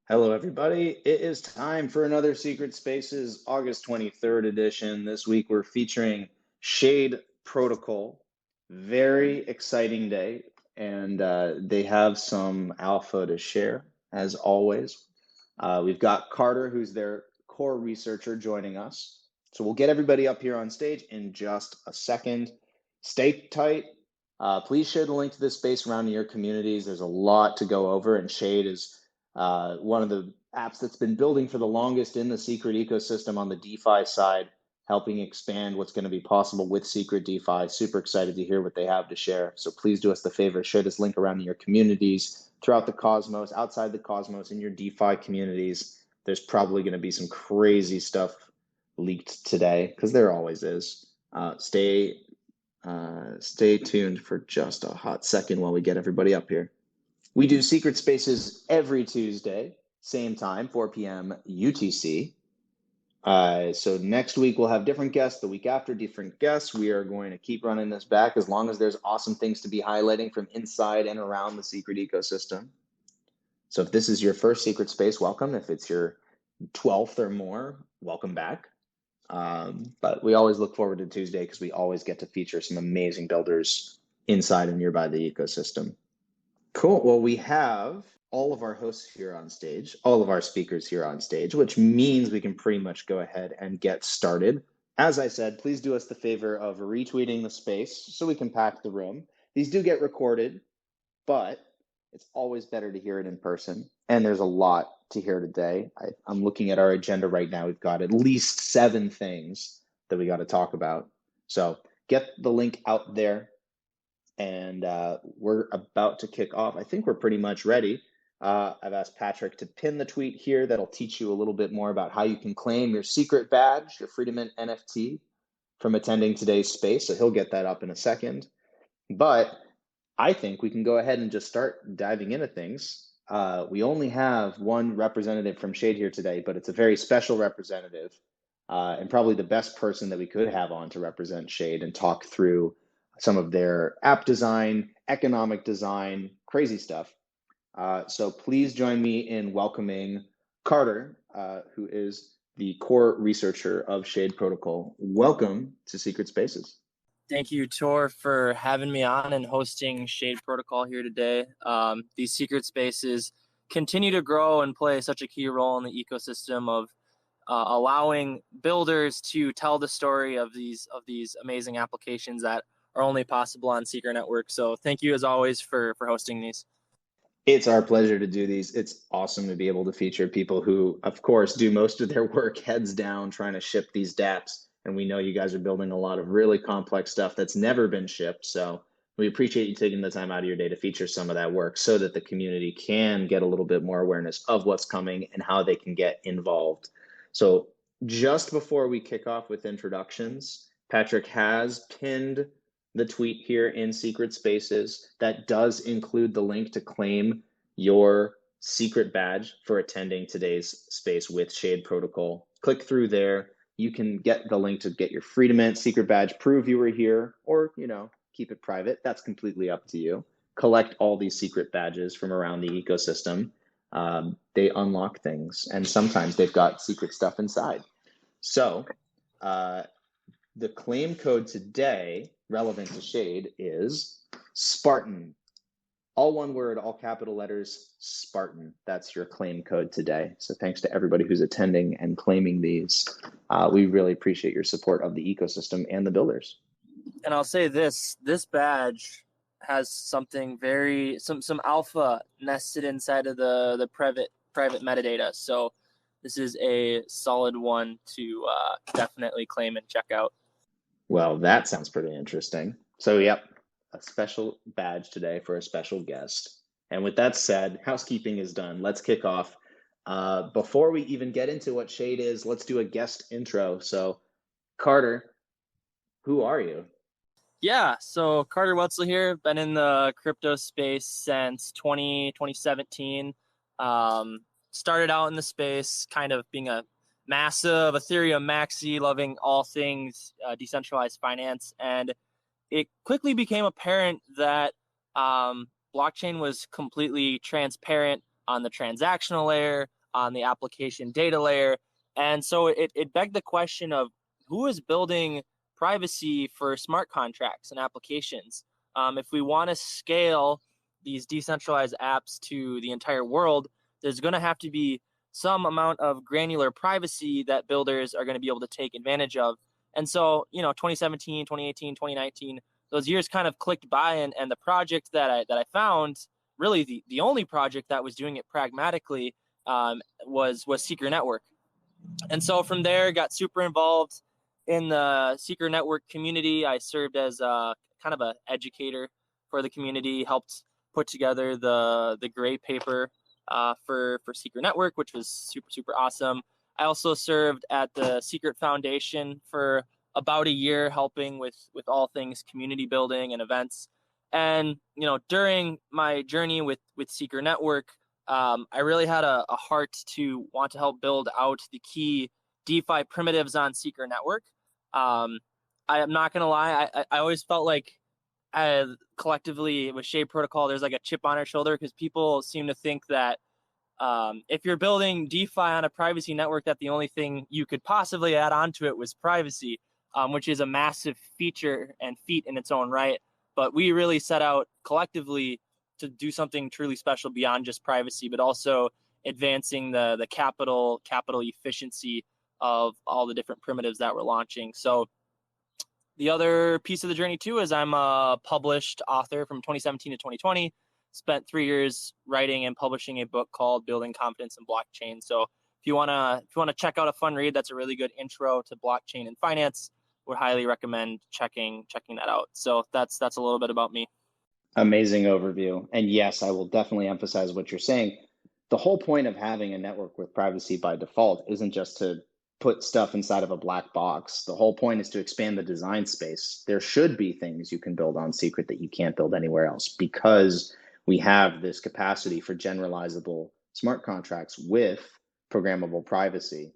Hello, everybody. It is time for another Secret Spaces August 23rd edition. This week we're featuring Shade Protocol. Very exciting day, and they have some alpha to share, as always. We've got Carter, who's their core researcher, joining us. So we'll get everybody up here on stage in just a second. Stay tight. Please share the link to this space around in your communities. There's a lot to go over, and Shade is one of the apps that's been building for the longest in the secret ecosystem on the DeFi side, helping expand what's going to be possible with secret DeFi. Super excited to hear what they have to share. So please do us the favor, share this link around in your communities, throughout the cosmos, outside the cosmos, in your DeFi communities. There's probably going to be some crazy stuff leaked today, because there always is. Stay tuned for just a hot second while we get everybody up here. We do Secret Spaces every Tuesday, same time, 4 p.m. UTC. So next week we'll have different guests. The week after, different guests. We are going to keep running this back as long as there's awesome things to be highlighting from inside and around the secret ecosystem. So if this is your first Secret Space, welcome. If it's your 12th or more, welcome back. But we always look forward to Tuesday because we always get to feature some amazing builders inside and nearby the ecosystem. Cool. Well, we have all of our hosts here on stage, all of our speakers here on stage, which means we can pretty much go ahead and get started. As I said, please do us the favor of retweeting the space so we can pack the room. These do get recorded, but it's always better to hear it in person. And there's a lot to hear today. I'm looking at our agenda right now. We've got at least 7 things that we got to talk about. So get the link out there. And we're about to kick off. I think we're pretty much ready. I've asked Patrick to pin the tweet here that'll teach you a little bit more about how you can claim your secret badge, your Freedom NFT, from attending today's space. So he'll get that up in a second. But I think we can go ahead and just start diving into things. We only have one representative from Shade here today, but it's a very special representative and probably the best person that we could have on to represent Shade and talk through some of their app design, economic design, crazy stuff. So please join me in welcoming Carter, who is the core researcher of Shade Protocol. Welcome to Secret Spaces. Thank you, Tor, for having me on and hosting Shade Protocol here today. These secret spaces continue to grow and play such a key role in the ecosystem of allowing builders to tell the story of these amazing applications that are only possible on Secret Network. So thank you, as always, for hosting these. It's our pleasure to do these. It's awesome to be able to feature people who, of course, do most of their work heads down trying to ship these dApps. And we know you guys are building a lot of really complex stuff that's never been shipped. So we appreciate you taking the time out of your day to feature some of that work so that the community can get a little bit more awareness of what's coming and how they can get involved. So just before we kick off with introductions, Patrick has pinned the tweet here in Secret Spaces that does include the link to claim your secret badge for attending today's space with Shade Protocol. Click through there. You can get the link to get your Freedom Ant secret badge, prove you were here, or, keep it private. That's completely up to you. Collect all these secret badges from around the ecosystem. They unlock things, and sometimes they've got secret stuff inside. So the claim code today, relevant to Shade, is Spartan. All one word, all capital letters, Spartan. That's your claim code today. So thanks to everybody who's attending and claiming these. We really appreciate your support of the ecosystem and the builders. And I'll say this badge has something some alpha nested inside of the private metadata. So this is a solid one to definitely claim and check out. Well, that sounds pretty interesting. So, yep, a special badge today for a special guest. And with that said, housekeeping is done. Let's kick off. Before we even get into what Shade is, let's do a guest intro. So, Carter, who are you? Yeah, so Carter Wetzel here. Been in the crypto space since 2017. Started out in the space kind of being a massive Ethereum maxi, loving all things decentralized finance. And it quickly became apparent that blockchain was completely transparent, on the transactional layer, on the application data layer. And so it begged the question of who is building privacy for smart contracts and applications. If we want to scale these decentralized apps to the entire world, there's going to have to be some amount of granular privacy that builders are going to be able to take advantage of. And so, 2017, 2018, 2019, those years kind of clicked by, and the project that I found, really the only project that was doing it pragmatically, was Secret Network. And so from there, got super involved in the Secret Network community. I served as kind of an educator for the community, helped put together the gray paper for Secret Network, which was super, super awesome. I also served at the Secret Foundation for about a year, helping with all things community building and events. And, during my journey with Secret Network, I really had a heart to want to help build out the key DeFi primitives on Secret Network. I am not going to lie, I always felt like collectively with Shade Protocol, there's like a chip on our shoulder, because people seem to think that if you're building DeFi on a privacy network, that the only thing you could possibly add on to it was privacy, which is a massive feature and feat in its own right. But we really set out collectively to do something truly special beyond just privacy, but also advancing the capital efficiency of all the different primitives that we're launching. So the other piece of the journey too is I'm a published author from 2017 to 2020. Spent 3 years writing and publishing a book called Building Confidence in Blockchain. So if you wanna check out a fun read, that's a really good intro to blockchain and finance, would highly recommend checking that out. So that's a little bit about me. Amazing overview. And yes, I will definitely emphasize what you're saying. The whole point of having a network with privacy by default isn't just to put stuff inside of a black box. The whole point is to expand the design space. There should be things you can build on Secret that you can't build anywhere else, because we have this capacity for generalizable smart contracts with programmable privacy.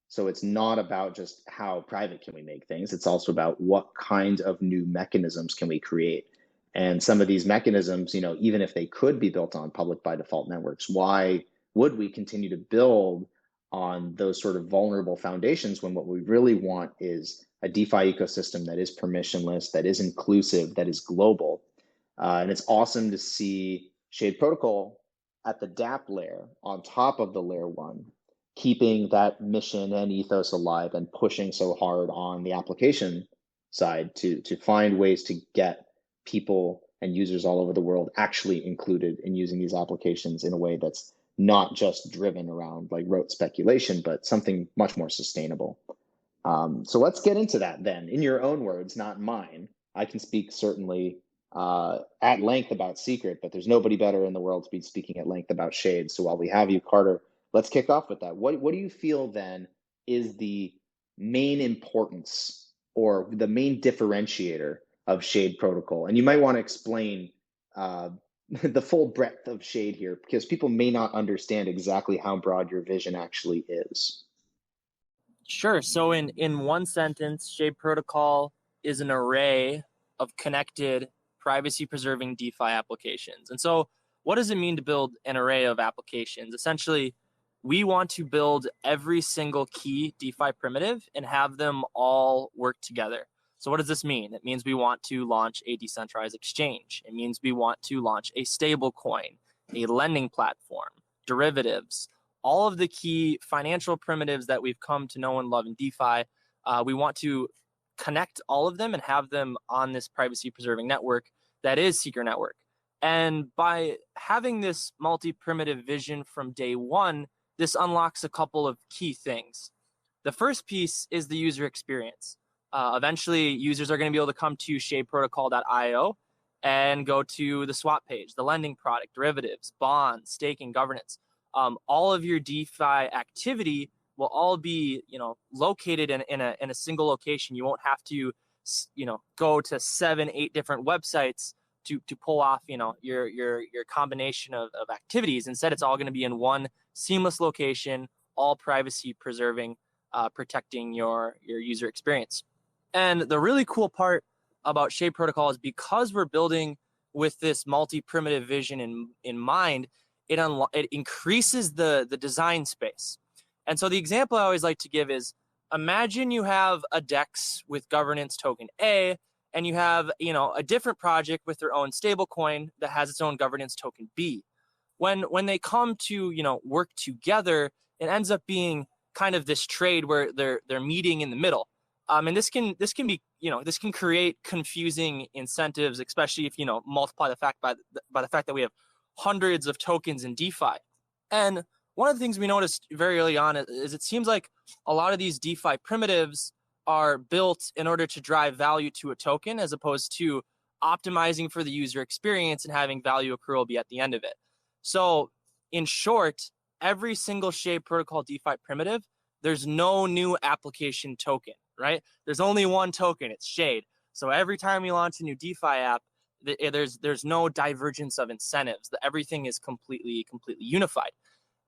So it's not about just how private can we make things. It's also about what kind of new mechanisms can we create. And some of these mechanisms, even if they could be built on public by default networks, why would we continue to build on those sort of vulnerable foundations when what we really want is a DeFi ecosystem that is permissionless, that is inclusive, that is global? And it's awesome to see Shade Protocol at the dApp layer on top of the layer one, keeping that mission and ethos alive and pushing so hard on the application side to find ways to get people and users all over the world actually included in using these applications in a way that's not just driven around like rote speculation, but something much more sustainable. So let's get into that then, in your own words, not mine. I can speak certainly at length about Secret, but there's nobody better in the world to be speaking at length about Shade. So while we have you, Carter, let's kick off with that. What do you feel then is the main importance or the main differentiator of Shade Protocol? And you might want to explain the full breadth of Shade here, because people may not understand exactly how broad your vision actually is. Sure. So in one sentence, Shade Protocol is an array of connected privacy-preserving DeFi applications. And so what does it mean to build an array of applications? Essentially, we want to build every single key DeFi primitive and have them all work together. So what does this mean? It means we want to launch a decentralized exchange. It means we want to launch a stable coin, a lending platform, derivatives, all of the key financial primitives that we've come to know and love in DeFi. We want to connect all of them and have them on this privacy-preserving network that is Secret Network. And by having this multi-primitive vision from day one, this unlocks a couple of key things. The first piece is the user experience. Eventually, users are going to be able to come to shadeprotocol.io and go to the swap page, the lending product, derivatives, bonds, staking, governance. All of your DeFi activity will all be, located in a single location. You won't have to, go to 7-8 different websites to pull off, your combination of activities. Instead, it's all going to be in one seamless location, all privacy preserving, protecting your user experience. And the really cool part about Shade Protocol is because we're building with this multi-primitive vision in mind, it increases the design space. And so the example I always like to give is, imagine you have a DEX with governance token A, and you have, a different project with their own stablecoin that has its own governance token B. When they come to, work together, it ends up being kind of this trade where they're meeting in the middle. And this can be, this can create confusing incentives, especially if, multiply the fact by the fact that we have hundreds of tokens in DeFi. And one of the things we noticed very early on is it seems like a lot of these DeFi primitives are built in order to drive value to a token, as opposed to optimizing for the user experience and having value accrual be at the end of it. So in short, every single Shade Protocol DeFi primitive, there's no new application token, right? There's only one token, it's Shade. So every time we launch a new DeFi app, there's no divergence of incentives. Everything is completely unified.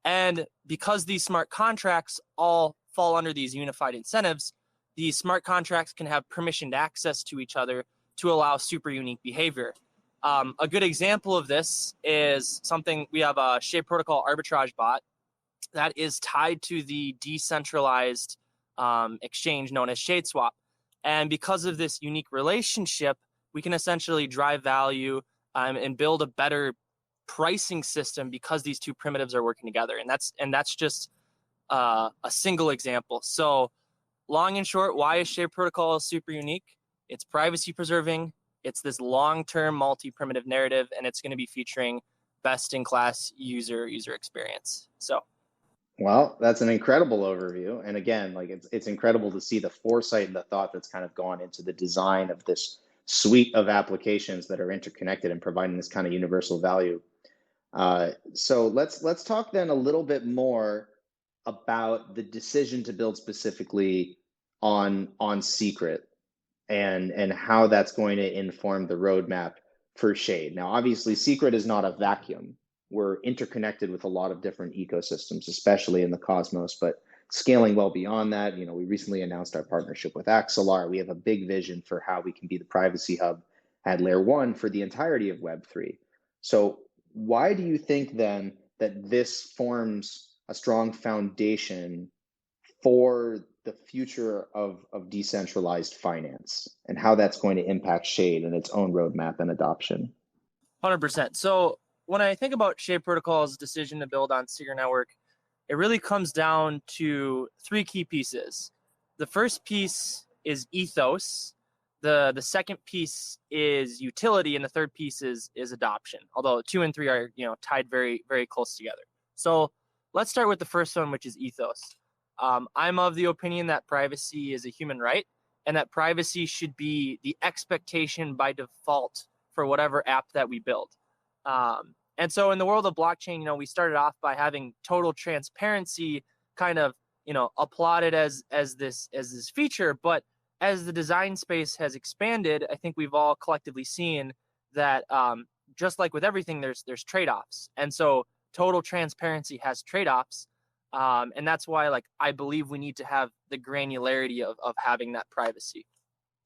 And because these smart contracts all fall under these unified incentives, these smart contracts can have permissioned access to each other to allow super unique behavior. A good example of this is something, we have a Shade Protocol arbitrage bot that is tied to the decentralized exchange known as ShadeSwap. And because of this unique relationship, we can essentially drive value and build a better pricing system because these two primitives are working together. And that's just a single example. So long and short, why is Shade Protocol super unique? It's privacy preserving. It's this long-term multi-primitive narrative, and it's going to be featuring best-in-class user experience. So, well, that's an incredible overview. And again, like it's incredible to see the foresight and the thought that's kind of gone into the design of this suite of applications that are interconnected and providing this kind of universal value. So let's talk then a little bit more about the decision to build specifically on Secret and how that's going to inform the roadmap for Shade. Now, obviously, Secret is not a vacuum. We're interconnected with a lot of different ecosystems, especially in the Cosmos, but scaling well beyond that. We recently announced our partnership with Axelar. We have a big vision for how we can be the privacy hub at layer 1 for the entirety of Web3. So why do you think then that this forms a strong foundation for the future of decentralized finance and how that's going to impact Shade and its own roadmap and adoption? 100%. So when I think about Shade Protocol's decision to build on Secret Network, it really comes down to three key pieces. The first piece is ethos. The second piece is utility, and the third piece is adoption. Although 2 and 3 are tied very, very close together. So let's start with the first one, which is ethos. I'm of the opinion that privacy is a human right, and that privacy should be the expectation by default for whatever app that we build. And so in the world of blockchain, we started off by having total transparency kind of, applauded as this feature. But as the design space has expanded, I think we've all collectively seen that just like with everything, there's trade-offs. And so total transparency has trade-offs. And that's why I believe we need to have the granularity of having that privacy.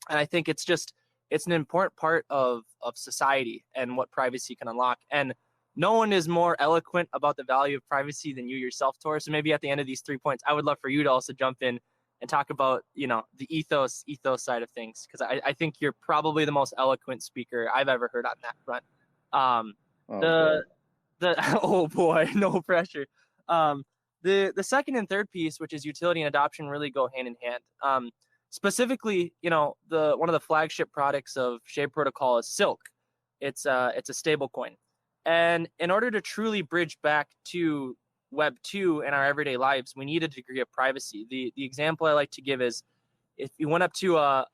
And I think it's an important part of society and what privacy can unlock. And no one is more eloquent about the value of privacy than you yourself, Tor. So maybe at the end of these 3 points, I would love for you to also jump in and talk about, the ethos side of things, because I think you're probably the most eloquent speaker I've ever heard on that front. Oh boy, no pressure. The second and third piece, which is utility and adoption, really go hand in hand. Specifically, one of the flagship products of Shade Protocol is Silk. It's a stable coin. And in order to truly bridge back to Web 2 in our everyday lives, we need a degree of privacy. The example I like to give is if you went up to a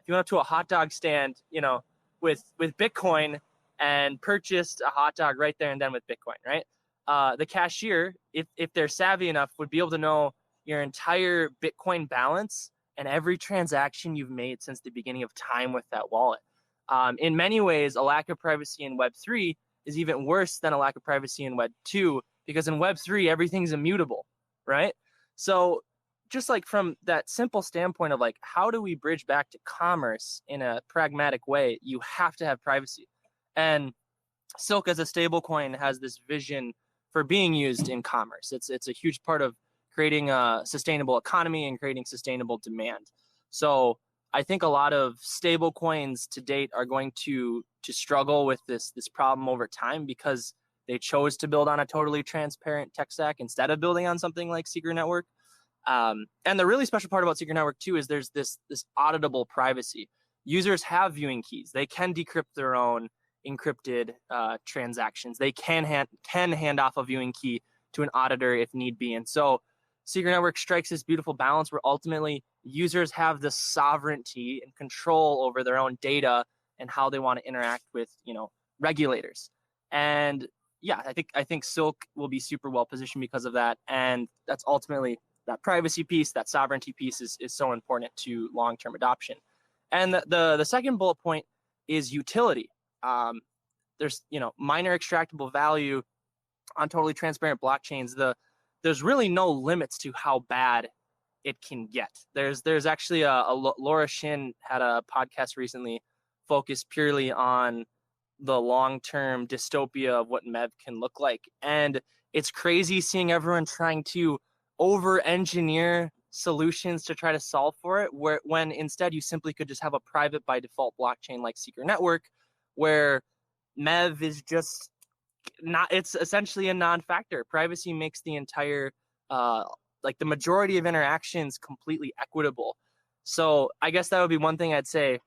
hot dog stand, with Bitcoin and purchased a hot dog right there and then with Bitcoin, right? The cashier, if they're savvy enough, would be able to know your entire Bitcoin balance and every transaction you've made since the beginning of time with that wallet. In many ways, a lack of privacy in Web 3 is even worse than a lack of privacy in Web 2, because in Web 3, everything's immutable, right? So just from that simple standpoint of how do we bridge back to commerce in a pragmatic way, you have to have privacy. And Silk as a stable coin has this vision for being used in commerce. It's a huge part of creating a sustainable economy and creating sustainable demand. So I think a lot of stable coins to date are going to struggle with this problem over time because they chose to build on a totally transparent tech stack instead of building on something like Secret Network. And the really special part about Secret Network too is there's this auditable privacy. Users have viewing keys. They can decrypt their own encrypted transactions. They can hand off a viewing key to an auditor if need be. And so Secret Network strikes this beautiful balance where ultimately users have the sovereignty and control over their own data and how they want to interact with, regulators. And yeah, I think Silk will be super well positioned because of that. And that's ultimately that privacy piece, that sovereignty piece is so important to long-term adoption. And the second bullet point is utility. There's minor extractable value on totally transparent blockchains. There's really no limits to how bad it can get. There's actually Laura Shin had a podcast recently focused purely on the long-term dystopia of what MEV can look like. And it's crazy seeing everyone trying to over-engineer solutions to try to solve for it, when instead you simply could just have a private by default blockchain like Secret Network, where MEV is just not, it's essentially a non-factor. Privacy makes the entire, the majority of interactions completely equitable. So I guess that would be one thing I'd say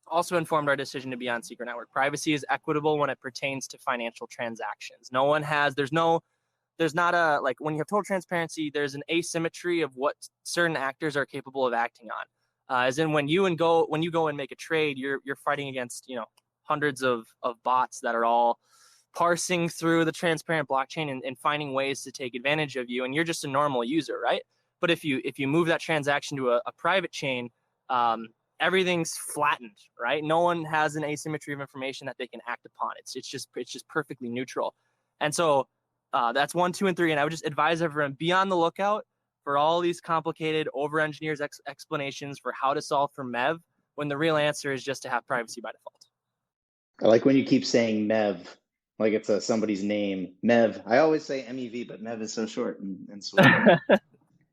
also informed our decision to be on Secret Network. Privacy is equitable when it pertains to financial transactions. There's not a, when you have total transparency, there's an asymmetry of what certain actors are capable of acting on. As in when you go and make a trade, you're fighting against, hundreds of bots that are all parsing through the transparent blockchain and finding ways to take advantage of you. And you're just a normal user, right? But if you move that transaction to a private chain, everything's flattened, right? No one has an asymmetry of information that they can act upon. It's just perfectly neutral. And so that's 1, 2, and 3. And I would just advise everyone, be on the lookout for all these complicated over-engineered explanations for how to solve for MEV, when the real answer is just to have privacy by default. I like when you keep saying MEV, like it's somebody's name. MEV. I always say MEV, but MEV is so short and sweet.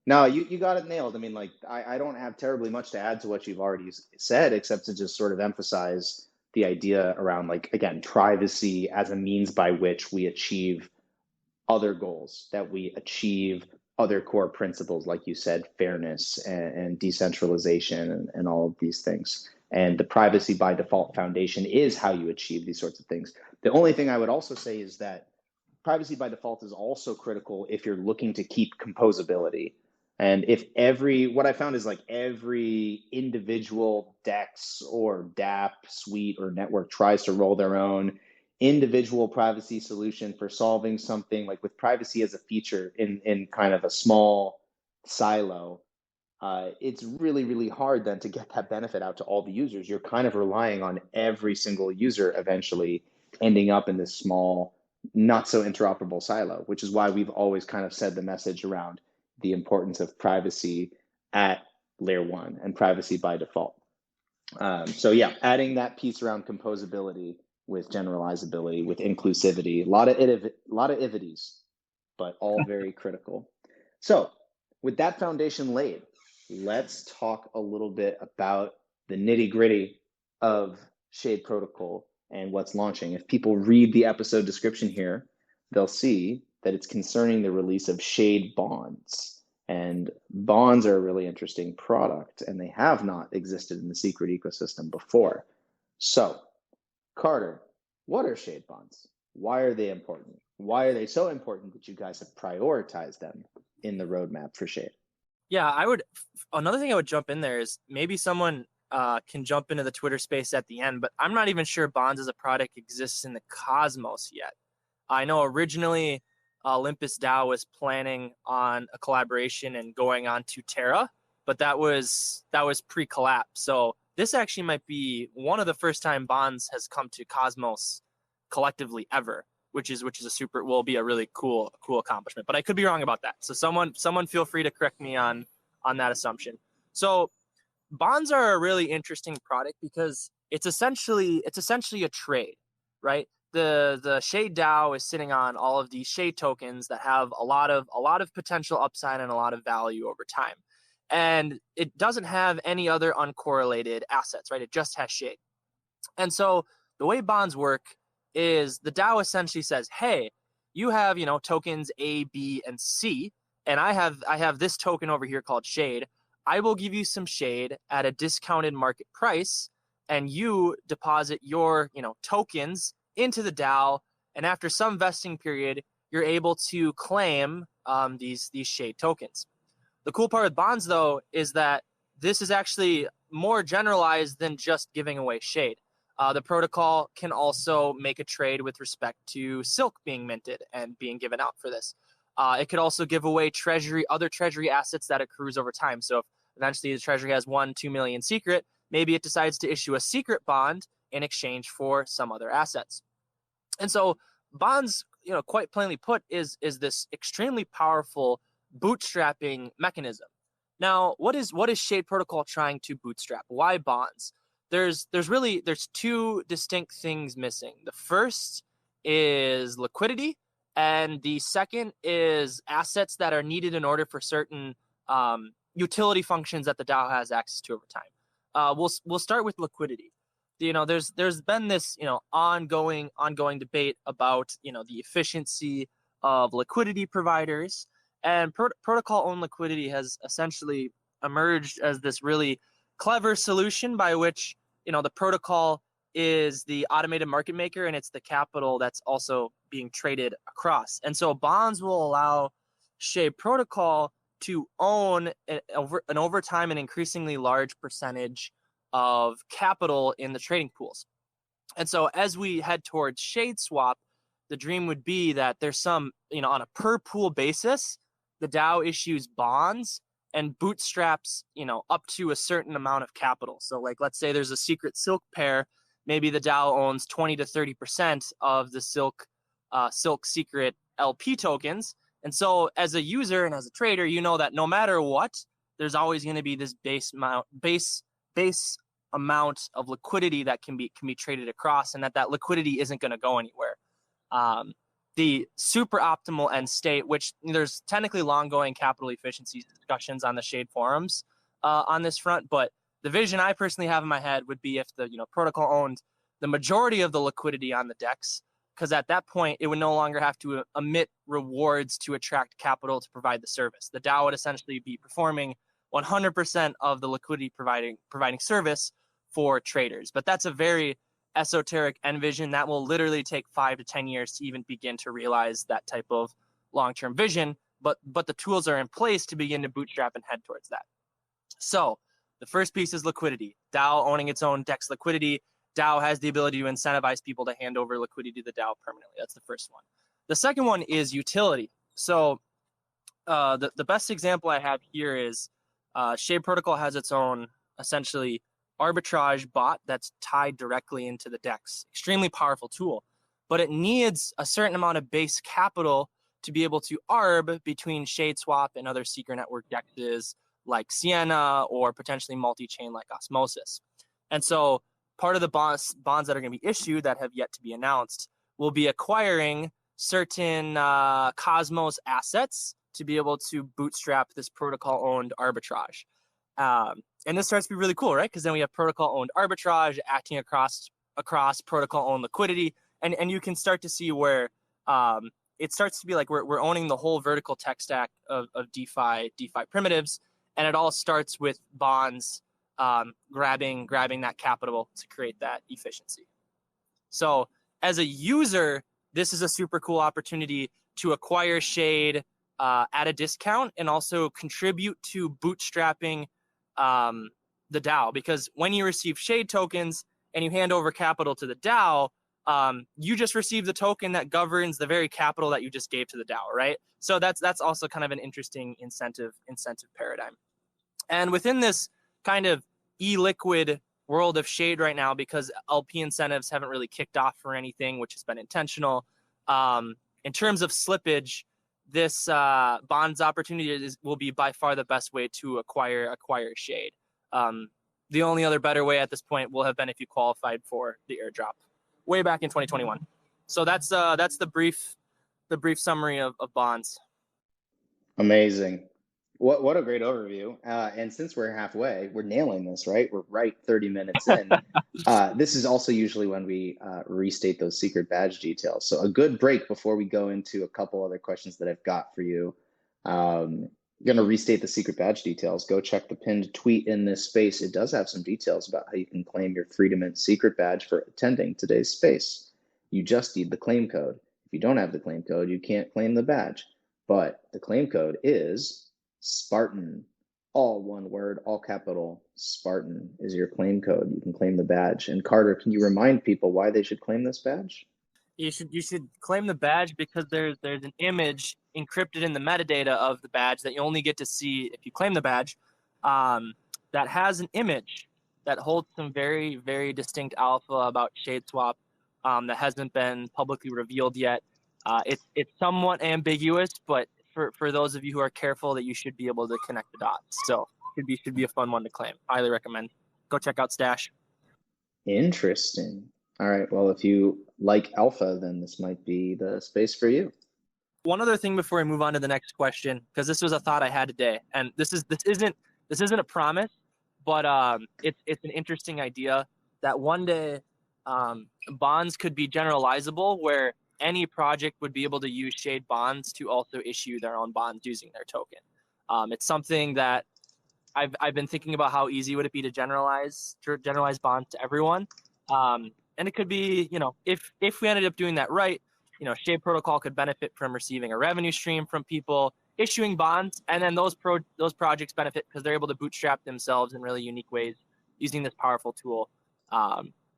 No, you got it nailed. I mean, I don't have terribly much to add to what you've already said, except to just sort of emphasize the idea around, again, privacy as a means by which we achieve other goals, that we achieve other core principles, like you said, fairness and decentralization and all of these things. And the privacy by default foundation is how you achieve these sorts of things. The only thing I would also say is that privacy by default is also critical if you're looking to keep composability. And what I found is every individual DEX or DApp suite or network tries to roll their own individual privacy solution for solving something, with privacy as a feature in kind of a small silo, it's really, really hard then to get that benefit out to all the users. You're kind of relying on every single user eventually ending up in this small, not so interoperable silo, which is why we've always kind of said the message around the importance of privacy at layer 1 and privacy by default. So yeah, adding that piece around composability with generalizability, with inclusivity, a lot of ivities, but all very critical. So with that foundation laid, let's talk a little bit about the nitty-gritty of Shade Protocol and what's launching. If people read the episode description here, they'll see that it's concerning the release of Shade bonds. And bonds are a really interesting product, and they have not existed in the secret ecosystem before. So, Carter, what are Shade bonds? Why are they important? Why are they so important that you guys have prioritized them in the roadmap for Shade? Yeah, another thing I would jump in there is maybe someone can jump into the Twitter space at the end, but I'm not even sure bonds as a product exists in the cosmos yet. I know originally Olympus DAO was planning on a collaboration and going on to Terra, but that was pre-collapse. So this actually might be one of the first time bonds has come to Cosmos collectively ever, which will be a really cool accomplishment. But I could be wrong about that. So someone feel free to correct me on that assumption. So bonds are a really interesting product because it's essentially a trade, right? the Shade DAO is sitting on all of these Shade tokens that have a lot of potential upside and a lot of value over time. And it doesn't have any other uncorrelated assets, right? It just has Shade. And so the way bonds work is the DAO essentially says, hey, you have, tokens A, B, and C, and I have this token over here called Shade. I will give you some Shade at a discounted market price, and you deposit your, tokens into the DAO, and after some vesting period, you're able to claim these Shade tokens. The cool part with bonds, though, is that this is actually more generalized than just giving away Shade. The protocol can also make a trade with respect to Silk being minted and being given out for this. It could also give away other treasury assets that accrues over time. So if eventually the treasury has 2 million secret, maybe it decides to issue a secret bond in exchange for some other assets. And so bonds, quite plainly put, is this extremely powerful bootstrapping mechanism. Now, what is Shade Protocol trying to bootstrap? Why bonds? There's two distinct things missing. The first is liquidity, and the second is assets that are needed in order for certain utility functions that the DAO has access to over time. We'll start with liquidity. There's been this ongoing debate about the efficiency of liquidity providers, and protocol-owned liquidity has essentially emerged as this really clever solution by which the protocol is the automated market maker, and it's the capital that's also being traded across. And so bonds will allow Shade Protocol to own over time an increasingly large percentage of capital in the trading pools. And so as we head towards Shade Swap, the dream would be that there's some, on a per pool basis, the DAO issues bonds and bootstraps, up to a certain amount of capital. So like, let's say there's a secret Silk pair, maybe the DAO owns 20 to 30% of the Silk secret LP tokens. And so as a user and as a trader, that no matter what, there's always going to be this base amount of liquidity that can be traded across, and that liquidity isn't going to go anywhere. The super optimal end state, which there's technically long-going capital efficiency discussions on the Shade forums on this front, but the vision I personally have in my head would be if the protocol owned the majority of the liquidity on the DEX, because at that point it would no longer have to emit rewards to attract capital to provide the service. The DAO would essentially be performing 100% of the liquidity providing service for traders. But that's a very esoteric end vision that will literally take 5 to 10 years to even begin to realize that type of long-term vision. But the tools are in place to begin to bootstrap and head towards that. So the first piece is liquidity. DAO owning its own DEX liquidity. DAO has the ability to incentivize people to hand over liquidity to the DAO permanently. That's the first one. The second one is utility. So the best example I have here is Shade Protocol has its own essentially arbitrage bot that's tied directly into the DEX. Extremely powerful tool, but it needs a certain amount of base capital to be able to arb between Shade Swap and other secret network DEXs like Sienna or potentially multi-chain like Osmosis. And so part of the bonds that are going to be issued that have yet to be announced will be acquiring certain Cosmos assets to be able to bootstrap this protocol-owned arbitrage. And this starts to be really cool, right? Because then we have protocol-owned arbitrage acting across protocol-owned liquidity, and you can start to see where it starts to be like we're owning the whole vertical tech stack of DeFi primitives, and it all starts with bonds grabbing that capital to create that efficiency. So as a user, this is a super cool opportunity to acquire Shade at a discount and also contribute to bootstrapping the DAO, because when you receive Shade tokens and you hand over capital to the DAO, you just receive the token that governs the very capital that you just gave to the DAO, right? So that's also kind of an interesting incentive paradigm. And within this kind of e-liquid world of Shade right now, because LP incentives haven't really kicked off for anything, which has been intentional, in terms of slippage, this bonds opportunity will be by far the best way to acquire Shade. The only other better way at this point will have been if you qualified for the airdrop way back in 2021. So that's the brief summary of bonds. Amazing. What a great overview. And since we're halfway, we're nailing this, right? We're right 30 minutes in. This is also usually when we restate those secret badge details. So a good break before we go into a couple other questions that I've got for you. Going to restate the secret badge details. Go check the pinned tweet in this space. It does have some details about how you can claim your Freedom Mint secret badge for attending today's space. You just need the claim code. If you don't have the claim code, you can't claim the badge. But the claim code is Spartan. All one word, all capital. Spartan is your claim code. You can claim the badge. And Carter, can you remind people why they should claim this badge? You should claim the badge because there's an image encrypted in the metadata of the badge that you only get to see if you claim the badge. That has an image that holds some very, very distinct alpha about Shadeswap that hasn't been publicly revealed yet. It's somewhat ambiguous, but for those of you who are careful, that you should be able to connect the dots. So should be a fun one to claim. Highly recommend. Go check out Stash. Interesting. All right. Well, if you like alpha, then this might be the space for you. One other thing before we move on to the next question, because this was a thought I had today, and this isn't a promise, but it's an interesting idea that one day bonds could be generalizable, where any project would be able to use Shade bonds to also issue their own bonds using their token. It's something that I've been thinking about. How easy would it be to generalize bonds to everyone? And it could be, if we ended up doing that right, Shade Protocol could benefit from receiving a revenue stream from people issuing bonds, and then those projects benefit because they're able to bootstrap themselves in really unique ways using this powerful tool.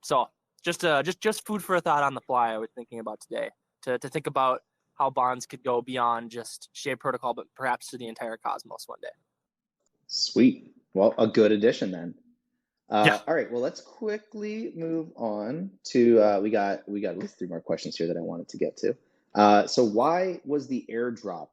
So just food for a thought on the fly. I was thinking about today to think about how bonds could go beyond just Shade Protocol, but perhaps to the entire cosmos one day. Sweet. Well, a good addition then. Yeah. All right. Well, let's quickly move on to we got at least 3 more questions here that I wanted to get to. So why was the airdrop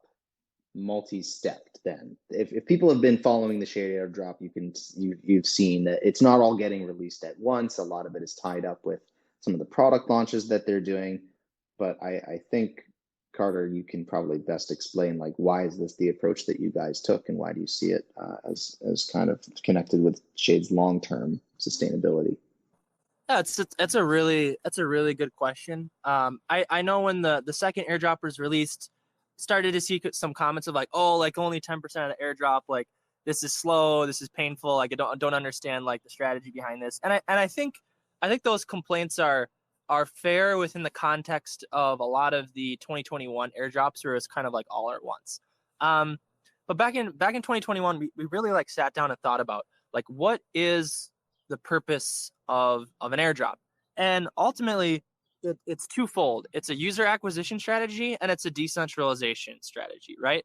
multi-stepped then? If people have been following the Shade airdrop, you've seen that it's not all getting released at once. A lot of it is tied up with some of the product launches that they're doing. But I think, Carter, you can probably best explain, like, why is this the approach that you guys took, and why do you see it as kind of connected with Shade's long-term sustainability? Yeah, it's a really good question. I know when the second airdrop was released, started to see some comments of like, oh, like only 10% of the airdrop, like this is slow, this is painful, like I don't understand like the strategy behind this. And I think those complaints are fair within the context of a lot of the 2021 airdrops where it's kind of like all at once. But back in 2021, we really like sat down and thought about like what is the purpose of an airdrop, and ultimately it's twofold. It's a user acquisition strategy and it's a decentralization strategy, right?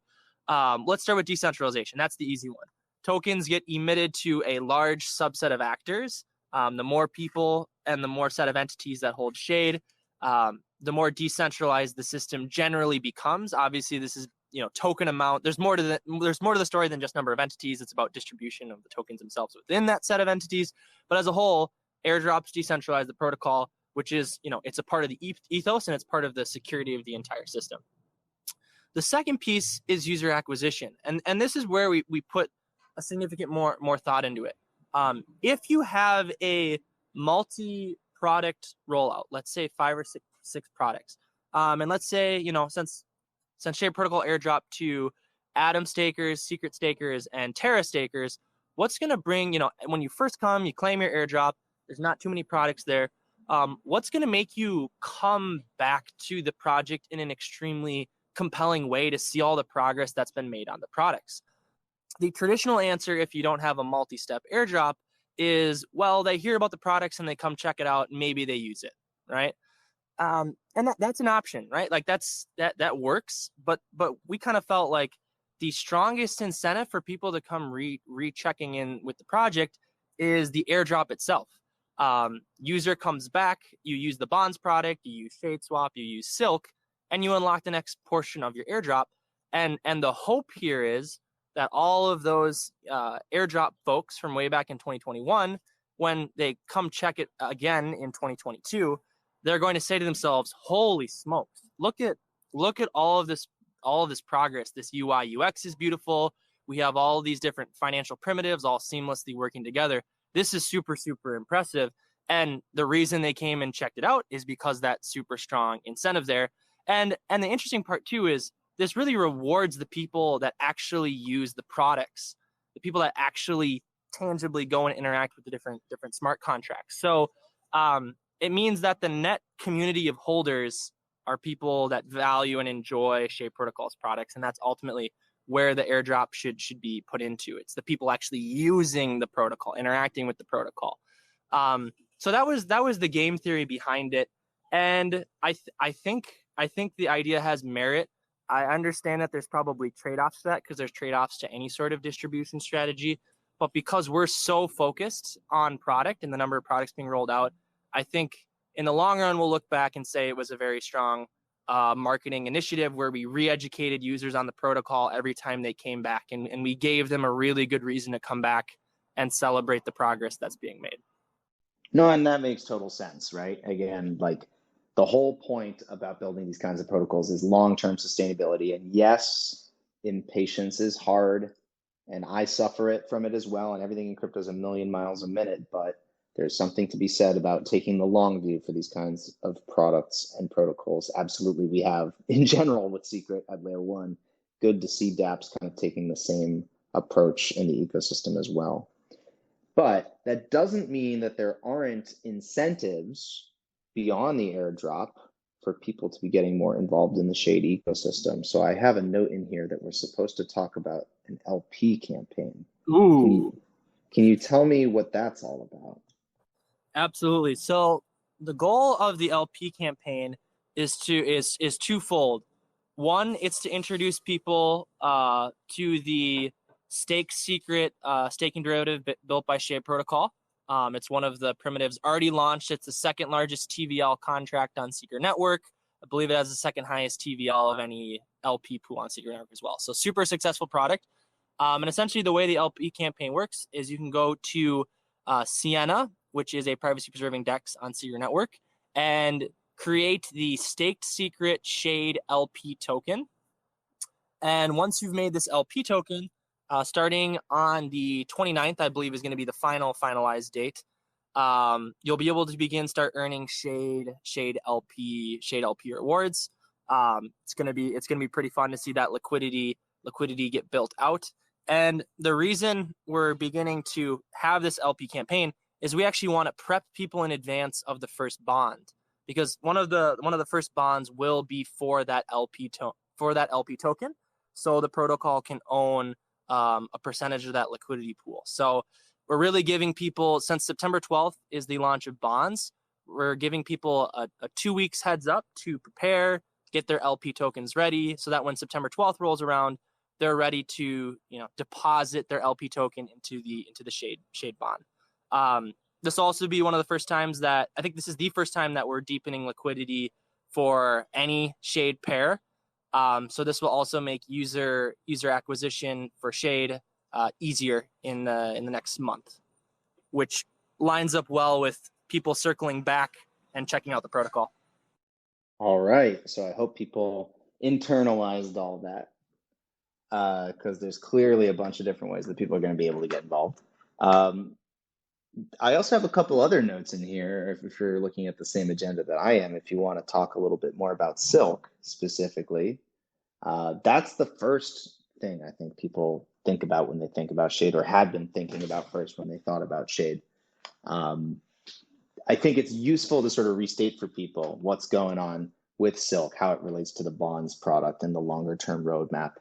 Let's start with decentralization. That's the easy one. Tokens get emitted to a large subset of actors. The more people and the more set of entities that hold Shade, the more decentralized the system generally becomes. Obviously, this is token amount. There's more to the story than just number of entities. It's about distribution of the tokens themselves within that set of entities. But as a whole, airdrops decentralize the protocol, which is it's a part of the ethos and it's part of the security of the entire system. The second piece is user acquisition, and this is where we put a significant more thought into it. If you have a multi-product rollout, let's say 5 or 6 products, and let's say since Shade Protocol airdrop to Atom stakers, secret stakers, and Terra stakers, what's going to bring when you first come, you claim your airdrop. There's not too many products there. What's going to make you come back to the project in an extremely compelling way to see all the progress that's been made on the products? The traditional answer, if you don't have a multi-step airdrop, is, well, they hear about the products and they come check it out, and maybe they use it, right? And that's an option, right? Like that works, but we kind of felt like the strongest incentive for people to come rechecking in with the project is the airdrop itself. User comes back, you use the bonds product, you use Shadeswap, you use Silk, and you unlock the next portion of your airdrop. And the hope here is that all of those airdrop folks from way back in 2021, when they come check it again in 2022, they're going to say to themselves, holy smokes, look at all of this progress. This UI UX is beautiful. We have all these different financial primitives all seamlessly working together. This is super, super impressive. And the reason they came and checked it out is because that super strong incentive there. And the interesting part too is this really rewards the people that actually use the products, the people that actually tangibly go and interact with the different smart contracts. So it means that the net community of holders are people that value and enjoy Shade Protocol's products, and that's ultimately where the airdrop should be put into. It's the people actually using the protocol, interacting with the protocol. So that was the game theory behind it, and I think the idea has merit. I understand that there's probably trade-offs to that because there's trade-offs to any sort of distribution strategy, but because we're so focused on product and the number of products being rolled out, I think in the long run we'll look back and say it was a very strong marketing initiative where we re-educated users on the protocol every time they came back, and we gave them a really good reason to come back and celebrate the progress that's being made. No, and that makes total sense, right? Again, like the whole point about building these kinds of protocols is long-term sustainability. And yes, impatience is hard, and I suffer it from it as well. And everything in crypto is a million miles a minute, but there's something to be said about taking the long view for these kinds of products and protocols. Absolutely, we have in general with Secret at layer one. Good to see dApps kind of taking the same approach in the ecosystem as well. But that doesn't mean that there aren't incentives beyond the airdrop for people to be getting more involved in the Shade ecosystem. So I have a note in here that we're supposed to talk about an LP campaign. Ooh. Can you tell me what that's all about? Absolutely. So the goal of the LP campaign is twofold. One, it's to introduce people to the stake secret staking derivative built by Shade Protocol. It's one of the primitives already launched. It's the second largest TVL contract on Secret Network. I believe it has the second highest TVL of any LP pool on Secret Network as well. So super successful product. And essentially the way the LP campaign works is you can go to Sienna, which is a privacy preserving DEX on Secret Network, and create the staked secret Shade LP token. And once you've made this LP token, starting on the 29th, I believe is going to be the finalized date, you'll be able to start earning Shade LP rewards. It's going to be pretty fun to see that liquidity get built out. And the reason we're beginning to have this LP campaign is we actually want to prep people in advance of the first bond, because one of the first bonds will be for that LP token, so the protocol can own a percentage of that liquidity pool. So we're really giving people, since September 12th is the launch of bonds, we're giving people a 2 weeks heads up to prepare, get their LP tokens ready, so that when September 12th rolls around, they're ready to deposit their LP token into the Shade bond. This will also be one of the first times that I think this is the first time that we're deepening liquidity for any Shade pair. So this will also make user acquisition for Shade easier in the next month, which lines up well with people circling back and checking out the protocol. All right, so I hope people internalized all that, because there's clearly a bunch of different ways that people are going to be able to get involved. I also have a couple other notes in here if you're looking at the same agenda that I am, if you want to talk a little bit more about Silk specifically. That's the first thing I think people think about when they think about Shade, or had been thinking about first when they thought about Shade. I think it's useful to sort of restate for people what's going on with Silk, how it relates to the bonds product and the longer term roadmap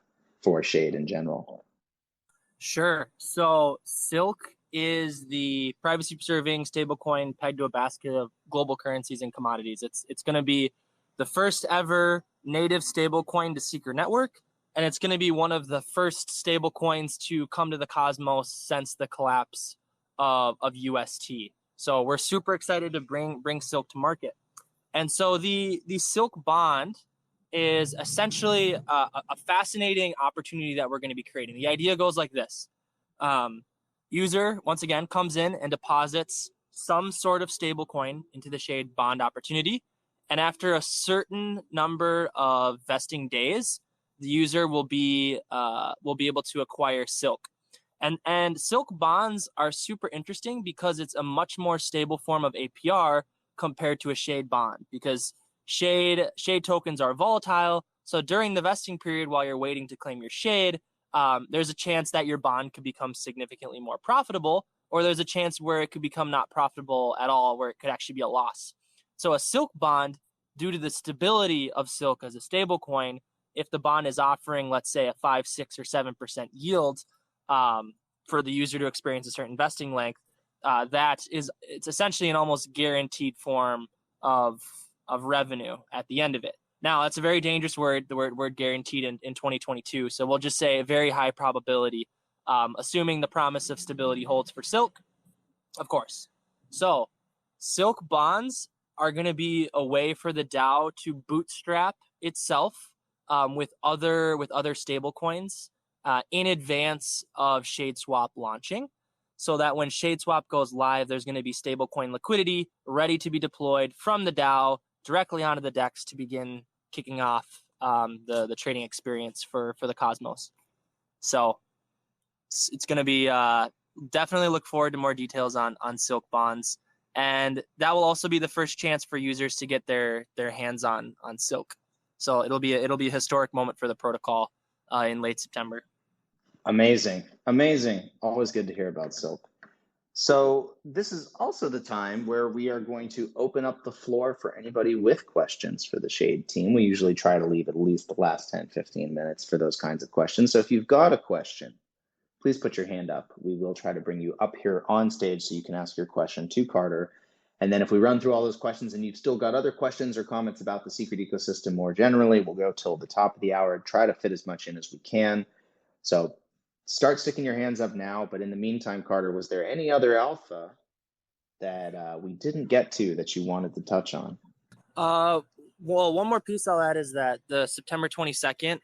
for Shade in general. Sure. So Silk is the privacy preserving stablecoin pegged to a basket of global currencies and commodities. It's going to be the first ever native stablecoin to Secret Network, and it's going to be one of the first stablecoins to come to the Cosmos since the collapse of UST. So we're super excited to bring Silk to market. And so the Silk bond is essentially a fascinating opportunity that we're going to be creating. The idea goes like this. User, once again, comes in and deposits some sort of stable coin into the Shade bond opportunity. And after a certain number of vesting days, the user will be able to acquire Silk. And Silk bonds are super interesting because it's a much more stable form of APR compared to a Shade bond, because Shade tokens are volatile. So during the vesting period, while you're waiting to claim your Shade, there's a chance that your bond could become significantly more profitable, or there's a chance where it could become not profitable at all, where it could actually be a loss. So a Silk bond, due to the stability of Silk as a stable coin, if the bond is offering, let's say, a 5, 6, or 7% yield for the user to experience a certain vesting length, it's essentially an almost guaranteed form of revenue at the end of it. Now, that's a very dangerous word, the word guaranteed in 2022. So we'll just say a very high probability, assuming the promise of stability holds for Silk, of course. So Silk bonds are going to be a way for the DAO to bootstrap itself with other stable coins in advance of ShadeSwap launching, so that when ShadeSwap goes live, there's going to be stablecoin liquidity ready to be deployed from the DAO directly onto the DEX to begin kicking off the trading experience for the Cosmos. So it's going to be definitely look forward to more details on Silk bonds, and that will also be the first chance for users to get their hands on Silk. So it'll be a historic moment for the protocol in late September. Amazing. Always good to hear about Silk. So this is also the time where we are going to open up the floor for anybody with questions for the Shade team. We usually try to leave at least the last 10, 15 minutes for those kinds of questions. So if you've got a question, please put your hand up. We will try to bring you up here on stage so you can ask your question to Carter. And then if we run through all those questions and you've still got other questions or comments about the secret ecosystem more generally, we'll go till the top of the hour, try to fit as much in as we can. So start sticking your hands up now. But in the meantime, Carter, was there any other alpha that we didn't get to that you wanted to touch on? Well, one more piece I'll add is that the September 22nd,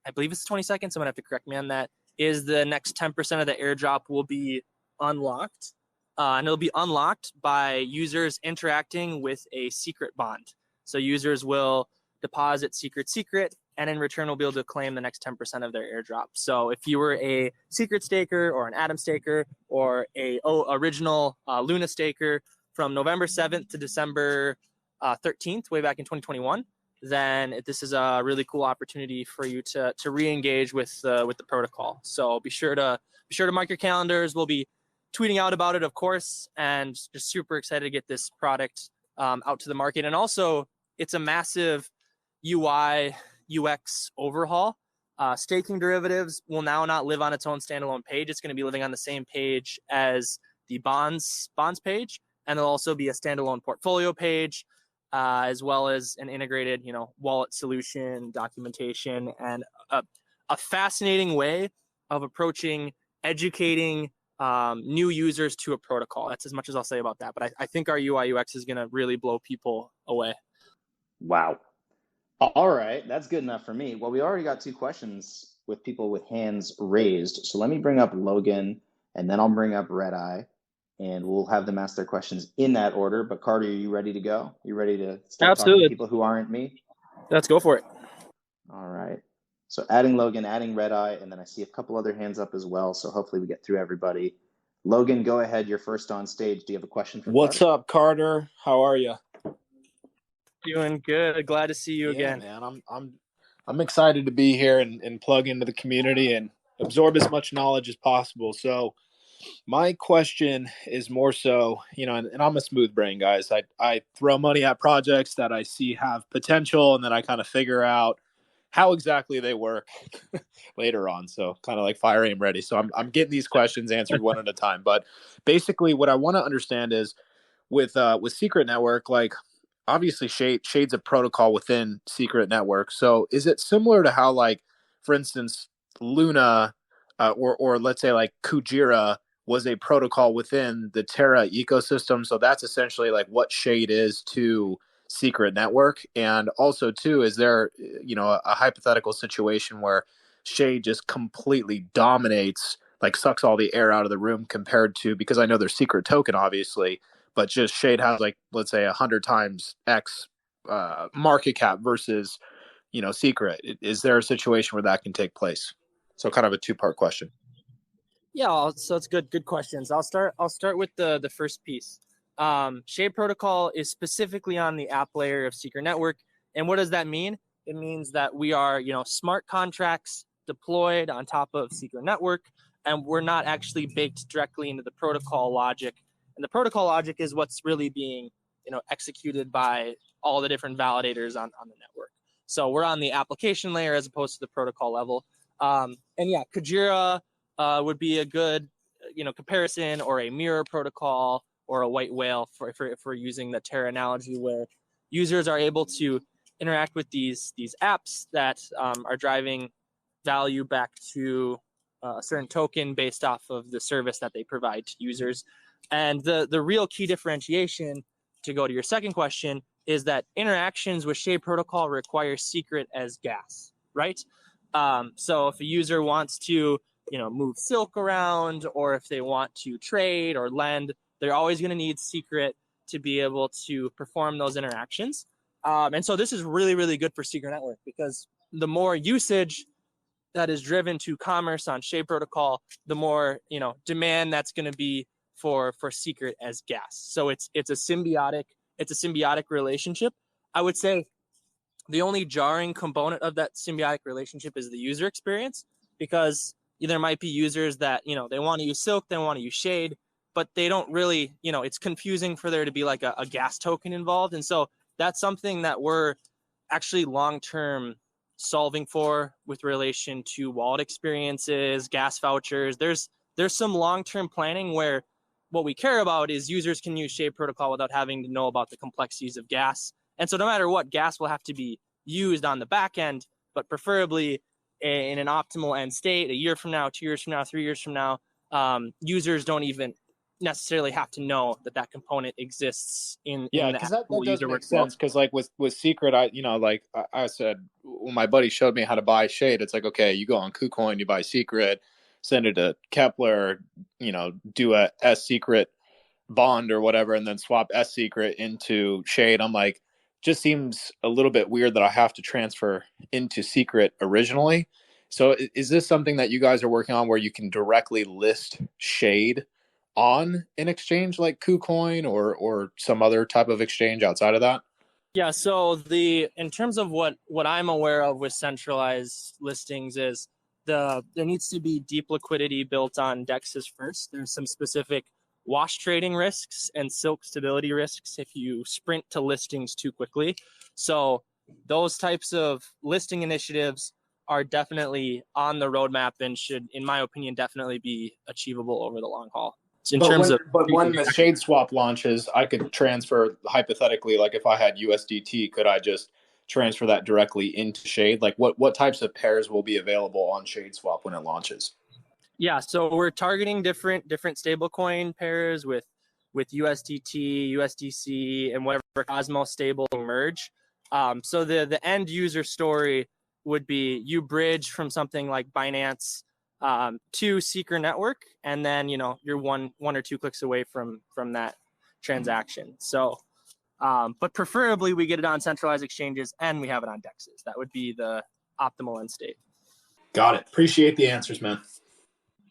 I believe it's the 22nd, someone have to correct me on that, is the next 10% of the airdrop will be unlocked. And it'll be unlocked by users interacting with a secret bond. So users will deposit secret, and in return will be able to claim the next 10% of their airdrop. So if you were a secret staker or an Atom staker or a original Luna staker from November 7th to December 13th, way back in 2021, then this is a really cool opportunity for you to re-engage with the protocol. So be sure to mark your calendars. We'll be tweeting out about it, of course, and just super excited to get this product out to the market. And also, it's a massive UI UX overhaul. Staking derivatives will now not live on its own standalone page. It's going to be living on the same page as the bonds page, and there'll also be a standalone portfolio page, as well as an integrated, wallet solution, documentation, and a fascinating way of approaching educating new users to a protocol. That's as much as I'll say about that. But I think our UI UX is going to really blow people away. Wow. All right, that's good enough for me. Well, we already got 2 questions with people with hands raised. So let me bring up Logan, and then I'll bring up Red Eye, and we'll have them ask their questions in that order. But Carter, are you ready to go? You ready to start talking to people who aren't me? Let's go for it. All right. So adding Logan, adding Red Eye, and then I see a couple other hands up as well. So hopefully we get through everybody. Logan, go ahead. You're first on stage. Do you have a question for What's Carter? up, Carter? How are you? Doing good. Glad to see you again. Man, I'm excited to be here and plug into the community and absorb as much knowledge as possible. So my question is more so, and I'm a smooth brain, guys. I throw money at projects that I see have potential, and then I kind of figure out how exactly they work later on. So kind of like fire aim ready. So I'm getting these questions answered one at a time. But basically what I want to understand is with Secret Network, like obviously Shade's a protocol within Secret Network. So is it similar to how, like, for instance, Luna or let's say like Kujira was a protocol within the Terra ecosystem? So that's essentially like what Shade is to Secret Network. And also too, is there a hypothetical situation where Shade just completely dominates, like sucks all the air out of the room compared to, because I know their secret token obviously, but just Shade has like, let's say 100 times X market cap versus, Secret. Is there a situation where that can take place? So kind of a two-part question. Yeah, so it's good questions. I'll start with the first piece. Shade Protocol is specifically on the app layer of Secret Network. And what does that mean? It means that we are, smart contracts deployed on top of Secret Network, and we're not actually baked directly into the protocol logic. And the protocol logic is what's really being, executed by all the different validators on the network. So we're on the application layer as opposed to the protocol level. And yeah, Kujira would be a good, comparison, or a mirror protocol or a white whale for using the Terra analogy, where users are able to interact with these apps that are driving value back to a certain token based off of the service that they provide to users. And the real key differentiation, to go to your second question, is that interactions with Shade Protocol require Secret as gas, right? So if a user wants to, move Silk around, or if they want to trade or lend, they're always going to need Secret to be able to perform those interactions. And so this is really, really good for Secret Network, because the more usage that is driven to commerce on Shade Protocol, the more, demand that's going to be for Secret as gas. So it's a symbiotic relationship. I would say the only jarring component of that symbiotic relationship is the user experience, because there might be users that, they want to use Silk, they want to use Shade, but they don't really, it's confusing for there to be like a gas token involved. And so that's something that we're actually long-term solving for with relation to wallet experiences, gas vouchers. There's some long-term planning where what we care about is users can use Shade Protocol without having to know about the complexities of gas. And so no matter what, gas will have to be used on the back end, but preferably in an optimal end state, a year from now, 2 years from now, 3 years from now, users don't even necessarily have to know that component exists in because that does user make workflow. sense, because like with Secret, I said, when my buddy showed me how to buy Shade, it's like, okay, you go on KuCoin, you buy Secret, send it to Kepler, do a S Secret bond or whatever, and then swap S Secret into Shade. I'm like, just seems a little bit weird that I have to transfer into Secret originally. So is this something that you guys are working on, where you can directly list Shade on an exchange like KuCoin or some other type of exchange outside of that? Yeah, so in terms of what I'm aware of with centralized listings is there needs to be deep liquidity built on DEXs first. There's some specific wash trading risks and Silk stability risks if you sprint to listings too quickly. So those types of listing initiatives are definitely on the roadmap and should, in my opinion, definitely be achievable over the long haul. But when the Shade swap launches, I could transfer, hypothetically, like if I had USDT, could I just transfer that directly into Shade? Like what types of pairs will be available on Shade swap when it launches? Yeah, so we're targeting different stablecoin pairs with USDT, USDC, and whatever Cosmos stable merge. So the end user story would be you bridge from something like Binance to Secret Network, and then you're one or two clicks away from that transaction. So, but preferably we get it on centralized exchanges and we have it on DEXs. That would be the optimal end state. Got it. Appreciate the answers, man.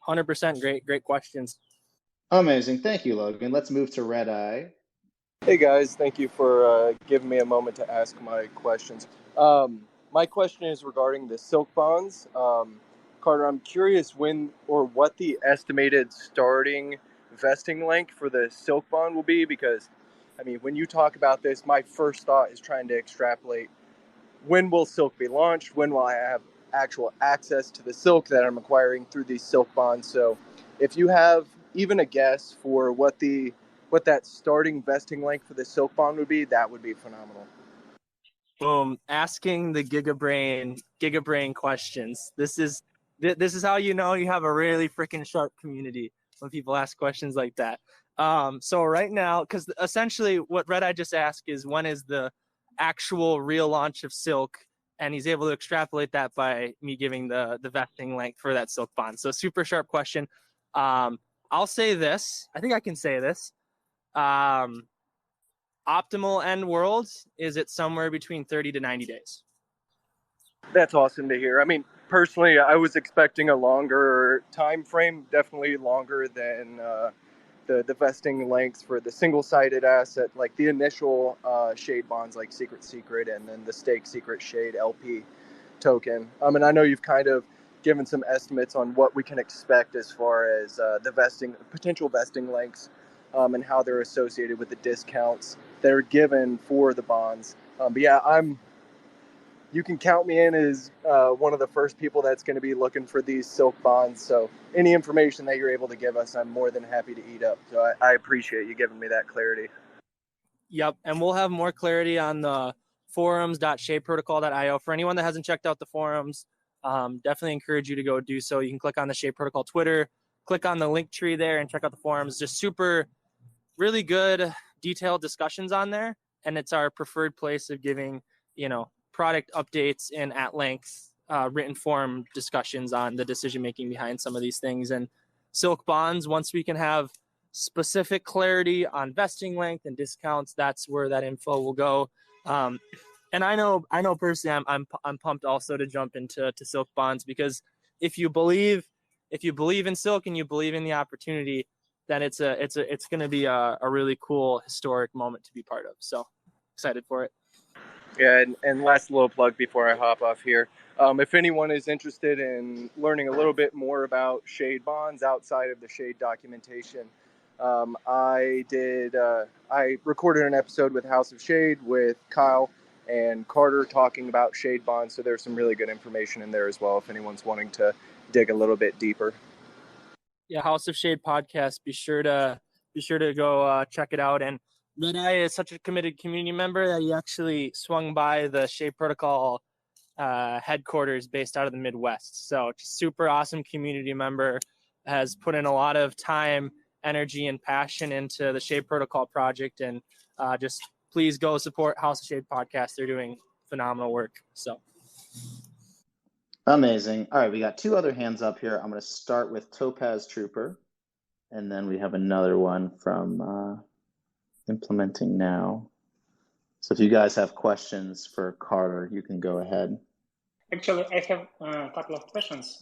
100%. Great questions. Amazing. Thank you, Logan. Let's move to Red Eye. Hey guys, thank you for giving me a moment to ask my questions. My question is regarding the Silk bonds. Carter, I'm curious when or what the estimated starting vesting length for the Silk bond will be, because, I mean, when you talk about this, my first thought is trying to extrapolate when will Silk be launched, when will I have actual access to the Silk that I'm acquiring through these Silk bonds. So if you have even a guess for what that starting vesting length for the Silk bond would be, that would be phenomenal. Boom! Asking the gigabrain questions. This is how you know you have a really freaking sharp community, when people ask questions like that. So right now, because essentially what Red Eye just asked is when is the actual real launch of Silk, and he's able to extrapolate that by me giving the vesting length for that Silk bond. So super sharp question. I'll say this. I think I can say this. Optimal end worlds is it somewhere between 30 to 90 days. That's awesome to hear. I mean, personally, I was expecting a longer time frame, definitely longer than the vesting lengths for the single-sided asset, like the initial shade bonds like Secret, and then the stake Secret Shade LP token. And I know you've kind of given some estimates on what we can expect as far as the potential vesting lengths, and how they're associated with the discounts that are given for the bonds. But yeah, you can count me in as one of the first people that's going to be looking for these silk bonds. So any information that you're able to give us, I'm more than happy to eat up. So I appreciate you giving me that clarity. Yep, and we'll have more clarity on the forums.shadeprotocol.io. For anyone that hasn't checked out the forums, definitely encourage you to go do so. You can click on the Shade Protocol Twitter, click on the link tree there, and check out the forums. Just really good, detailed discussions on there, and it's our preferred place of giving, product updates and at length written form discussions on the decision making behind some of these things. And silk bonds, once we can have specific clarity on vesting length and discounts, that's where that info will go. And I know personally, I'm pumped also to jump into silk bonds, because if you believe in silk and you believe in the opportunity, then it's going to be a really cool historic moment to be part of. So excited for it. Yeah, and last little plug before I hop off here. If anyone is interested in learning a little bit more about shade bonds outside of the shade documentation, I recorded an episode with House of Shade with Kyle and Carter talking about shade bonds. So there's some really good information in there as well if anyone's wanting to dig a little bit deeper. Yeah, House of Shade podcast. Be sure to go check it out. And Red Eye is such a committed community member that he actually swung by the Shade Protocol headquarters based out of the Midwest. So super awesome community member, has put in a lot of time, energy, and passion into the Shade Protocol project. And just please go support House of Shade podcast. They're doing phenomenal work. So amazing. All right, we got two other hands up here. I'm going to start with Topaz Trooper, and then we have another one from Implementing Now. So if you guys have questions for Carter, you can go ahead. Actually, I have a couple of questions.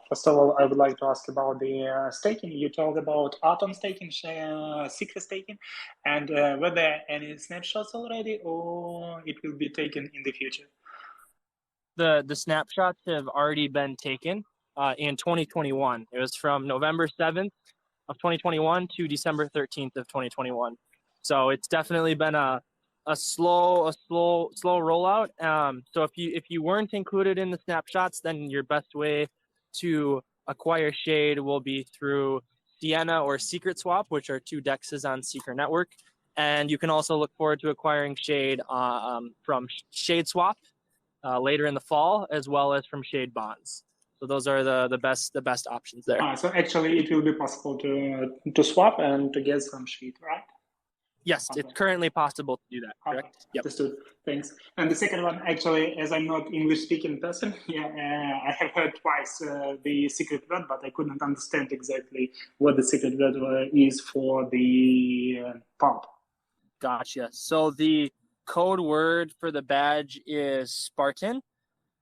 First of all, I would like to ask about the staking. You told about Atom staking, Secret staking, and were there any snapshots already, or it will be taken in the future? The snapshots have already been taken in 2021. It was from November 7th of 2021 to December 13th of 2021. So it's definitely been a slow rollout. So if you weren't included in the snapshots, then your best way to acquire Shade will be through Sienna or Secret Swap, which are two dexes on Secret Network. And you can also look forward to acquiring Shade from Shade Swap later in the fall, as well as from Shade Bonds. So those are the best options there. So actually, it will be possible to swap and to get some Shade, right? Yes, okay. It's currently possible to do that, correct? Okay. Yep. Understood. Thanks. And the second one, actually, as I'm not English-speaking person, I have heard twice the secret word, but I couldn't understand exactly what the secret word is for the pump. Gotcha. So the code word for the badge is Spartan,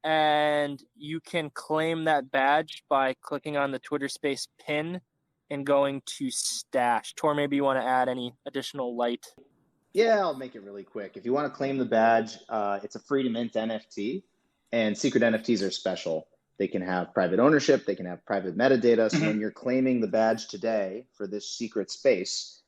and you can claim that badge by clicking on the Twitter Space pin and going to stash. Tor, maybe you want to add any additional light? Yeah, I'll make it really quick. If you want to claim the badge, it's a free to mint NFT, and secret NFTs are special. They can have private ownership, they can have private metadata. So when you're claiming the badge today for this secret space,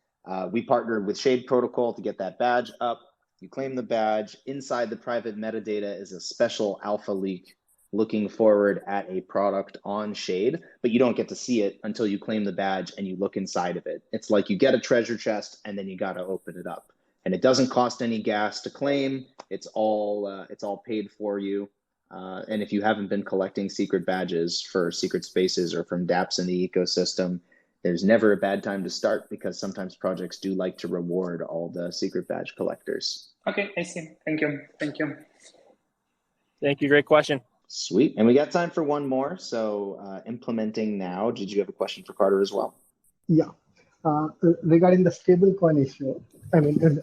we partnered with Shade Protocol to get that badge up. You claim the badge. Inside the private metadata is a special alpha leak looking forward at a product on Shade, but you don't get to see it until you claim the badge and you look inside of it. It's like you get a treasure chest and then you got to open it up. And it doesn't cost any gas to claim. It's all paid for you. And if you haven't been collecting secret badges for secret spaces or from dApps in the ecosystem, there's never a bad time to start, because sometimes projects do like to reward all the secret badge collectors. Okay, I see. Thank you. Thank you. Great question. Sweet. And we got time for one more. So Implementing Now, did you have a question for Carter as well? Yeah. regarding the stablecoin issue. I mean,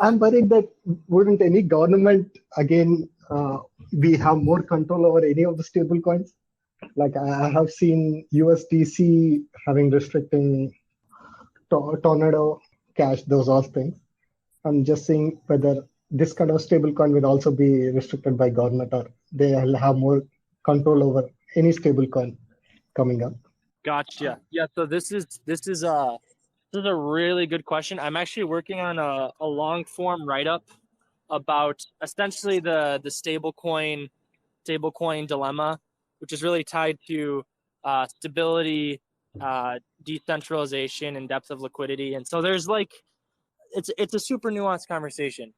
I'm worried that wouldn't any government again we have more control over any of the stablecoins? Like I have seen USDC having restricting Tornado Cash, those all things. I'm just seeing whether this kind of stablecoin will also be restricted by government, or they will have more control over any stablecoin coming up. Gotcha. Yeah. So this is a really good question. I'm actually working on a long form write up about essentially the stablecoin dilemma, which is really tied to stability, decentralization, and depth of liquidity. And so there's it's a super nuanced conversation.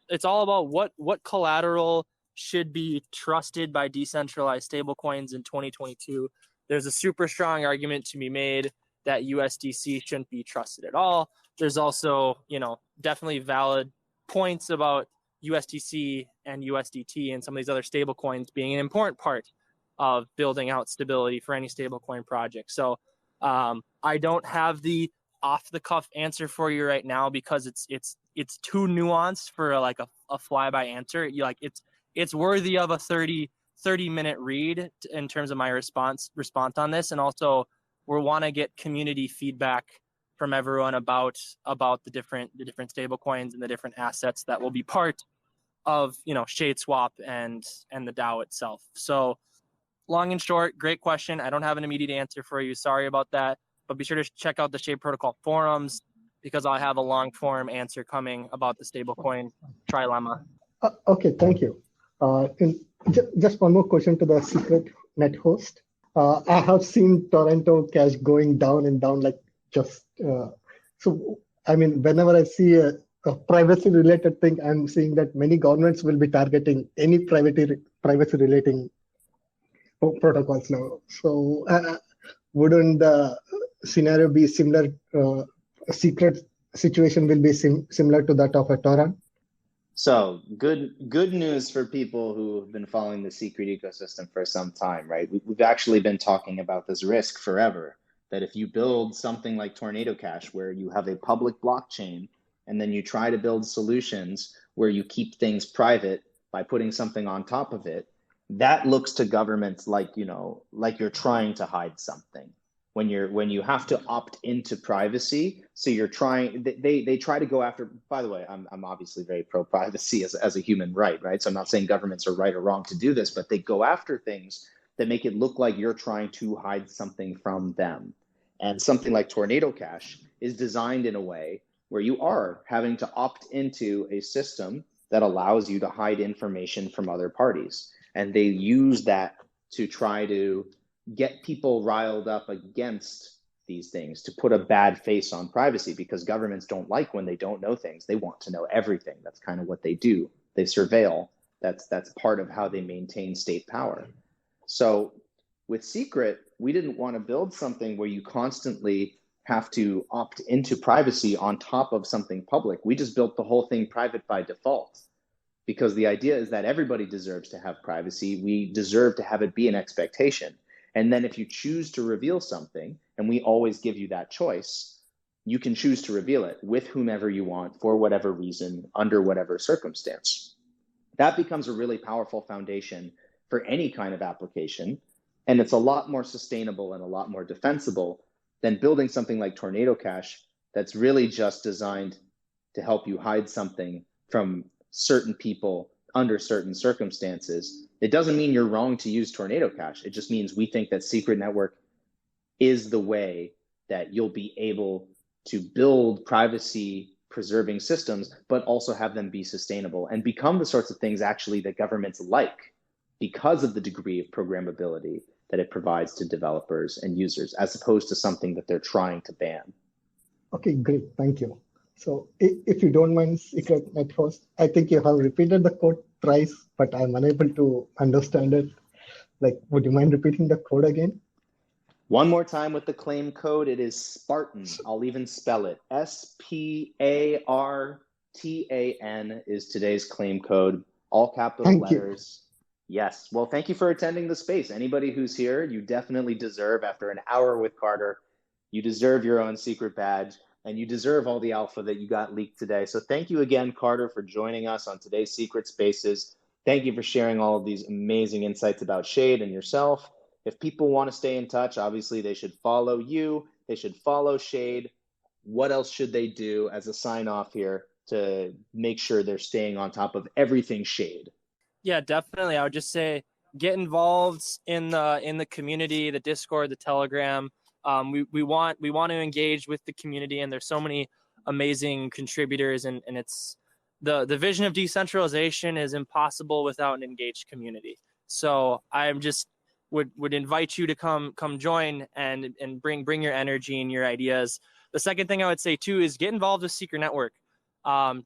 It's all about what collateral should be trusted by decentralized stablecoins in 2022. There's a super strong argument to be made that USDC shouldn't be trusted at all. There's also, definitely valid points about USDC and USDT and some of these other stablecoins being an important part of building out stability for any stablecoin project. So I don't have the off-the-cuff answer for you right now because it's too nuanced for a fly-by answer. It's worthy of a 30-minute read in terms of my response on this, and also we want to get community feedback from everyone about the different stable coins and the different assets that will be part of ShadeSwap and the DAO itself. So long and short, great question. I don't have an immediate answer for you. Sorry about that, but be sure to check out the Shade Protocol forums because I'll have a long form answer coming about the stablecoin trilemma. Okay, thank you. Just one more question to the secret net host. I have seen Toronto Cash going down and down so I mean, whenever I see a privacy related thing, I'm seeing that many governments will be targeting any privacy relating protocols now. So wouldn't the scenario be similar? A secret situation will be similar to that of a torrent? So good news for people who have been following the secret ecosystem for some time, right? We've actually been talking about this risk forever, that if you build something like Tornado Cash, where you have a public blockchain, and then you try to build solutions where you keep things private by putting something on top of it, that looks to governments like you're trying to hide something. When you have to opt into privacy, so you're trying, they try to go after, by the way, I'm obviously very pro privacy as a human right? So I'm not saying governments are right or wrong to do this, but they go after things that make it look like you're trying to hide something from them. And something like Tornado Cash is designed in a way where you are having to opt into a system that allows you to hide information from other parties. And they use that to try to get people riled up against these things, to put a bad face on privacy, because governments don't like when they don't know things. They want to know everything. That's kind of what they do. They surveil. That's part of how they maintain state power. So with Secret, we didn't want to build something where you constantly have to opt into privacy on top of something public. We just built the whole thing private by default, because the idea is that everybody deserves to have privacy. We deserve to have it be an expectation. And then if you choose to reveal something, and we always give you that choice, you can choose to reveal it with whomever you want, for whatever reason, under whatever circumstance. That becomes a really powerful foundation for any kind of application. And it's a lot more sustainable and a lot more defensible than building something like Tornado Cash that's really just designed to help you hide something from certain people under certain circumstances. It doesn't mean you're wrong to use Tornado Cash. It just means we think that Secret Network is the way that you'll be able to build privacy preserving systems, but also have them be sustainable and become the sorts of things actually that governments like, because of the degree of programmability that it provides to developers and users, as opposed to something that they're trying to ban. Okay, great, thank you. So if you don't mind, Secret Net Host, I think you have repeated the code thrice, but I'm unable to understand it. Would you mind repeating the code again? One more time with the claim code. It is Spartan. I'll even spell it. SPARTAN is today's claim code. All capital letters. Yes. Well, thank you for attending the space. Anybody who's here, you definitely deserve, after an hour with Carter, You deserve your own secret badge, and you deserve all the alpha that you got leaked today. So thank you again, Carter, for joining us on today's Secret Spaces. Thank you for sharing all of these amazing insights about Shade and yourself. If people want to stay in touch, obviously they should follow you. They should follow Shade. What else should they do as a sign off here to make sure they're staying on top of everything Shade? Yeah, definitely. I would just say get involved in the community, the Discord, the Telegram. We want to engage with the community, and there's so many amazing contributors, and it's the vision of decentralization is impossible without an engaged community. So I'm just would invite you to come join and bring your energy and your ideas. The second thing I would say too is get involved with Secret Network.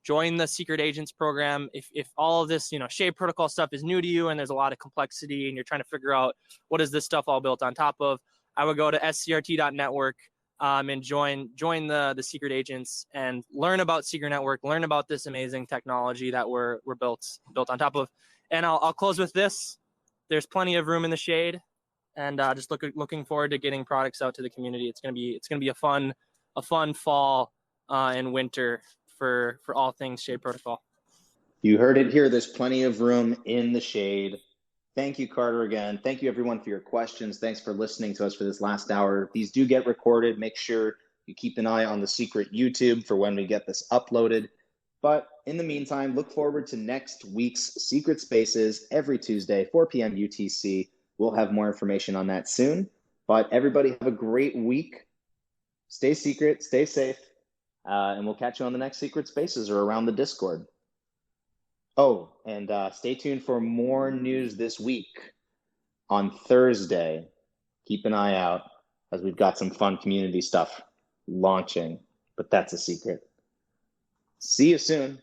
Join the Secret Agents program. If all of this, Shade Protocol stuff is new to you and there's a lot of complexity and you're trying to figure out what is this stuff all built on top of, I would go to scrt.network and join the Secret Agents and learn about Secret Network, learn about this amazing technology that we're built on top of. And I'll close with this. There's plenty of room in the Shade, and just looking forward to getting products out to the community. It's gonna be a fun fall and winter for all things Shade Protocol. You heard it here. There's plenty of room in the Shade. Thank you, Carter, again. Thank you, everyone, for your questions. Thanks for listening to us for this last hour. These do get recorded. Make sure you keep an eye on the Secret YouTube for when we get this uploaded. But in the meantime, look forward to next week's Secret Spaces every Tuesday, 4 p.m. UTC. We'll have more information on that soon. But everybody have a great week. Stay secret, stay safe, and we'll catch you on the next Secret Spaces or around the Discord. Oh, and stay tuned for more news this week on Thursday. Keep an eye out as we've got some fun community stuff launching, but that's a secret. See you soon.